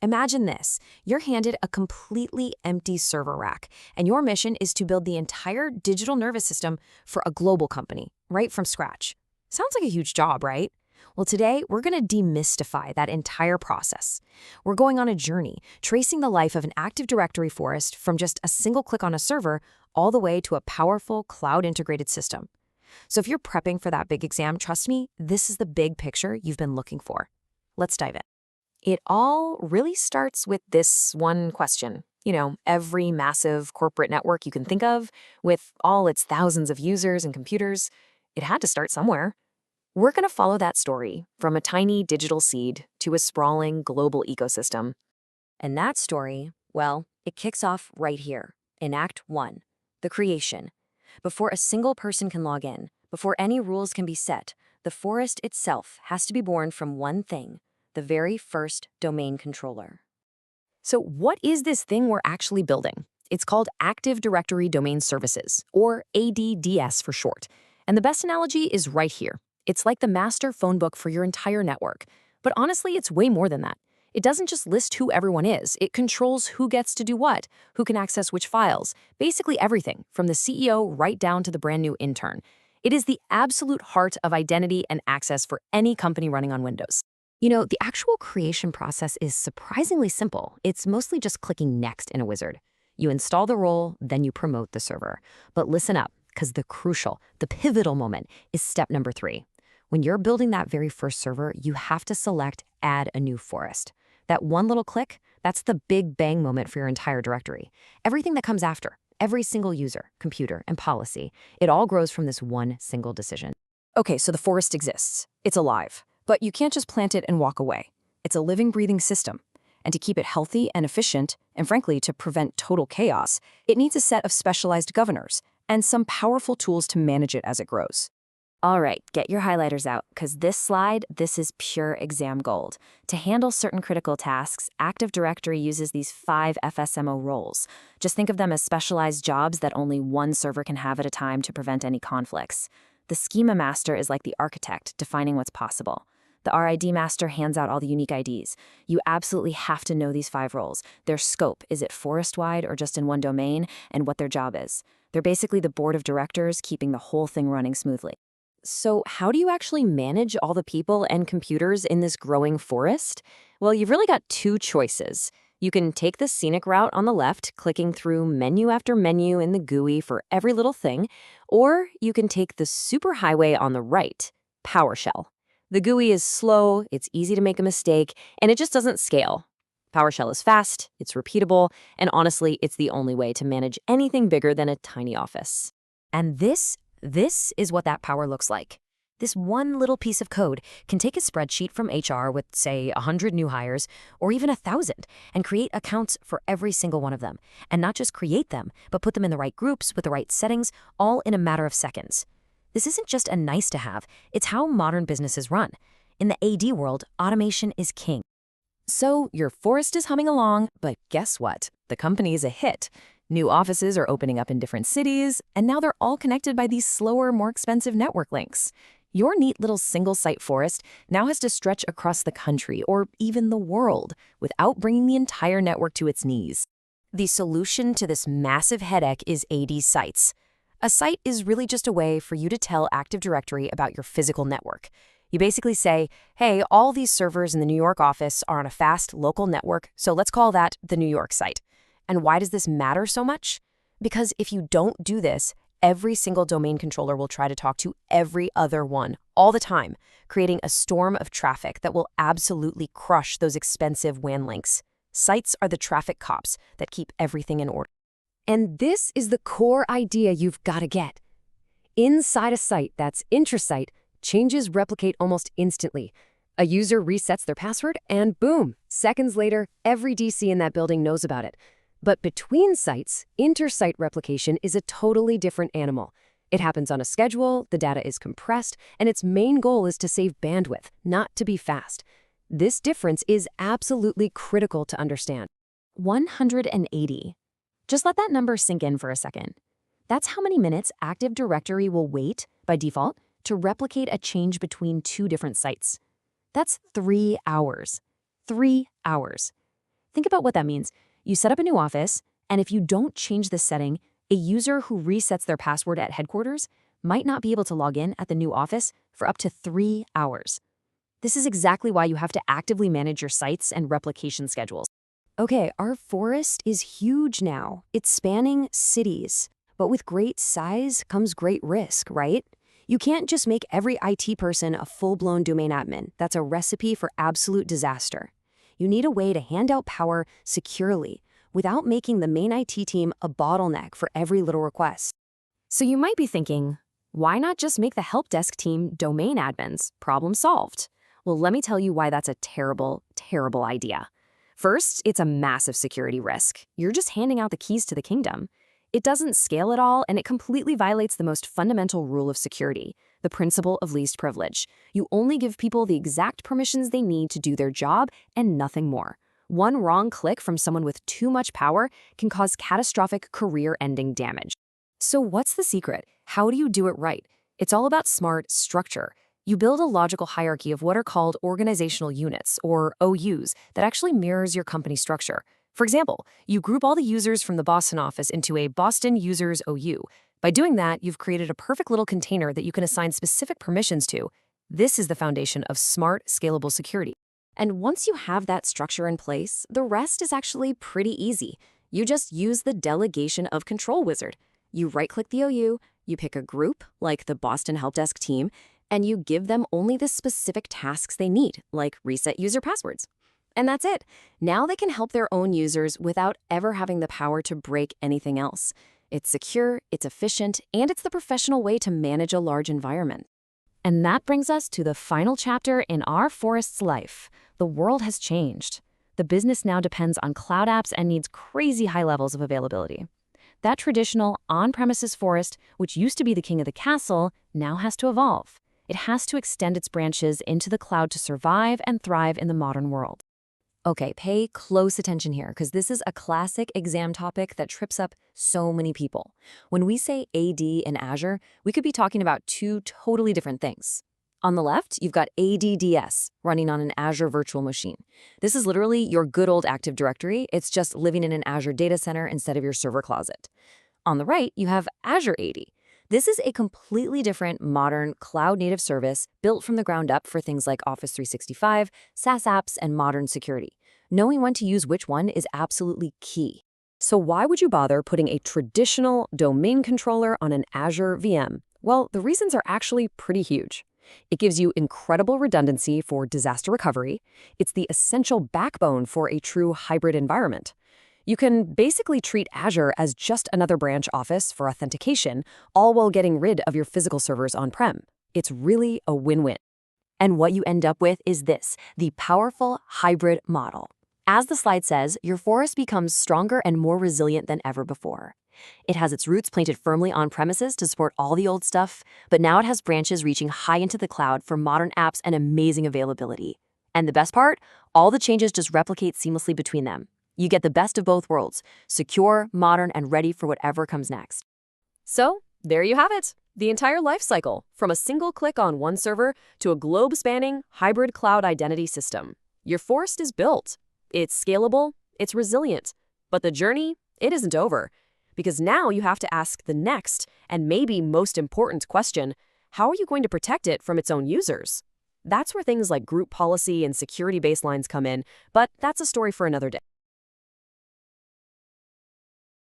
Imagine this. You're handed a completely empty server rack, and your mission is to build the entire digital nervous system for a global company, right from scratch. Sounds like a huge job, right? Well, today, we're going to demystify that entire process. We're going on a journey, tracing the life of an Active Directory forest from just a single click on a server all the way to a powerful cloud-integrated system. So if you're prepping for that big exam, trust me, this is the big picture you've been looking for. Let's dive in. It all really starts with this one question. Every massive corporate network you can think of, with all its thousands of users and computers, it had to start somewhere. We're going to follow that story from a tiny digital seed to a sprawling global ecosystem. And that story, well, it kicks off right here in Act 1, the creation. Before a single person can log in, before any rules can be set, the forest itself has to be born from one thing: the very first domain controller. So what is this thing we're actually building? It's called Active Directory Domain Services, or ADDS for short. And the best analogy is right here. It's like the master phone book for your entire network. But honestly, it's way more than that. It doesn't just list who everyone is. It controls who gets to do what, who can access which files, basically everything, from the CEO right down to the brand new intern. It is the absolute heart of identity and access for any company running on Windows. The actual creation process is surprisingly simple. It's mostly just clicking next in a wizard. You install the role, then you promote the server. But listen up, because the pivotal moment is step number 3. When you're building that very first server, you have to select Add a New Forest. That one little click, that's the big bang moment for your entire directory. Everything that comes after, every single user, computer, and policy, it all grows from this one single decision. Okay, so the forest exists. It's alive. But you can't just plant it and walk away. It's a living, breathing system. And to keep it healthy and efficient, and frankly, to prevent total chaos, it needs a set of specialized governors and some powerful tools to manage it as it grows. All right, get your highlighters out, because this is pure exam gold. To handle certain critical tasks, Active Directory uses these 5 FSMO roles. Just think of them as specialized jobs that only one server can have at a time to prevent any conflicts. The schema master is like the architect, defining what's possible. The RID master hands out all the unique IDs. You absolutely have to know these 5 roles. Their scope, is it forest-wide or just in one domain, and what their job is. They're basically the board of directors, keeping the whole thing running smoothly. So how do you actually manage all the people and computers in this growing forest? Well, you've really got 2 choices. You can take the scenic route on the left, clicking through menu after menu in the GUI for every little thing, or you can take the superhighway on the right, PowerShell. The GUI is slow, it's easy to make a mistake, and it just doesn't scale. PowerShell is fast, it's repeatable, and honestly, it's the only way to manage anything bigger than a tiny office. And this is what that power looks like. This one little piece of code can take a spreadsheet from HR with, say, 100 new hires, or even 1,000, and create accounts for every single one of them. And not just create them, but put them in the right groups with the right settings, all in a matter of seconds. This isn't just a nice to have, it's how modern businesses run. In the AD world, automation is king. So your forest is humming along, but guess what? The company is a hit. New offices are opening up in different cities, and now they're all connected by these slower, more expensive network links. Your neat little single-site forest now has to stretch across the country, or even the world, without bringing the entire network to its knees. The solution to this massive headache is AD Sites. A site is really just a way for you to tell Active Directory about your physical network. You basically say, hey, all these servers in the New York office are on a fast local network, so let's call that the New York site. And why does this matter so much? Because if you don't do this, every single domain controller will try to talk to every other one all the time, creating a storm of traffic that will absolutely crush those expensive WAN links. Sites are the traffic cops that keep everything in order. And this is the core idea you've got to get. Inside a site that's intrasite, changes replicate almost instantly. A user resets their password and boom, seconds later, every DC in that building knows about it. But between sites, inter-site replication is a totally different animal. It happens on a schedule, the data is compressed, and its main goal is to save bandwidth, not to be fast. This difference is absolutely critical to understand. 180. Just let that number sink in for a second. That's how many minutes Active Directory will wait, by default, to replicate a change between 2 different sites. That's 3 hours. 3 hours. Think about what that means. You set up a new office, and if you don't change the setting, a user who resets their password at headquarters might not be able to log in at the new office for up to 3 hours. This is exactly why you have to actively manage your sites and replication schedules. Okay, our forest is huge now. It's spanning cities. But with great size comes great risk, right? You can't just make every IT person a full-blown domain admin. That's a recipe for absolute disaster. You need a way to hand out power securely without making the main IT team a bottleneck for every little request. So you might be thinking, why not just make the help desk team domain admins? Problem solved. Well, let me tell you why that's a terrible, terrible idea. First, it's a massive security risk. You're just handing out the keys to the kingdom. It doesn't scale at all, and it completely violates the most fundamental rule of security, the principle of least privilege. You only give people the exact permissions they need to do their job and nothing more. One wrong click from someone with too much power can cause catastrophic career-ending damage. So what's the secret? How do you do it right? It's all about smart structure. You build a logical hierarchy of what are called organizational units, or OUs, that actually mirrors your company structure. For example, you group all the users from the Boston office into a Boston Users OU. By doing that, you've created a perfect little container that you can assign specific permissions to. This is the foundation of smart, scalable security. And once you have that structure in place, the rest is actually pretty easy. You just use the delegation of control wizard. You right-click the OU, you pick a group, like the Boston Help Desk team, and you give them only the specific tasks they need, like reset user passwords. And that's it. Now they can help their own users without ever having the power to break anything else. It's secure, it's efficient, and it's the professional way to manage a large environment. And that brings us to the final chapter in our forest's life. The world has changed. The business now depends on cloud apps and needs crazy high levels of availability. That traditional on-premises forest, which used to be the king of the castle, now has to evolve. It has to extend its branches into the cloud to survive and thrive in the modern world. Okay, pay close attention here, because this is a classic exam topic that trips up so many people. When we say AD in Azure, we could be talking about two totally different things. On the left, you've got ADDS running on an Azure virtual machine. This is literally your good old Active Directory. It's just living in an Azure data center instead of your server closet. On the right, you have Azure AD. This is a completely different, modern, cloud-native service built from the ground up for things like Office 365, SaaS apps, and modern security. Knowing when to use which one is absolutely key. So why would you bother putting a traditional domain controller on an Azure VM? Well, the reasons are actually pretty huge. It gives you incredible redundancy for disaster recovery. It's the essential backbone for a true hybrid environment. You can basically treat Azure as just another branch office for authentication, all while getting rid of your physical servers on-prem. It's really a win-win. And what you end up with is this, the powerful hybrid model. As the slide says, your forest becomes stronger and more resilient than ever before. It has its roots planted firmly on premises to support all the old stuff, but now it has branches reaching high into the cloud for modern apps and amazing availability. And the best part? All the changes just replicate seamlessly between them. You get the best of both worlds, secure, modern, and ready for whatever comes next. So, there you have it. The entire life cycle, from a single click on one server to a globe-spanning hybrid cloud identity system. Your forest is built. It's scalable, it's resilient. But the journey, it isn't over. Because now you have to ask the next, and maybe most important question, how are you going to protect it from its own users? That's where things like group policy and security baselines come in, but that's a story for another day.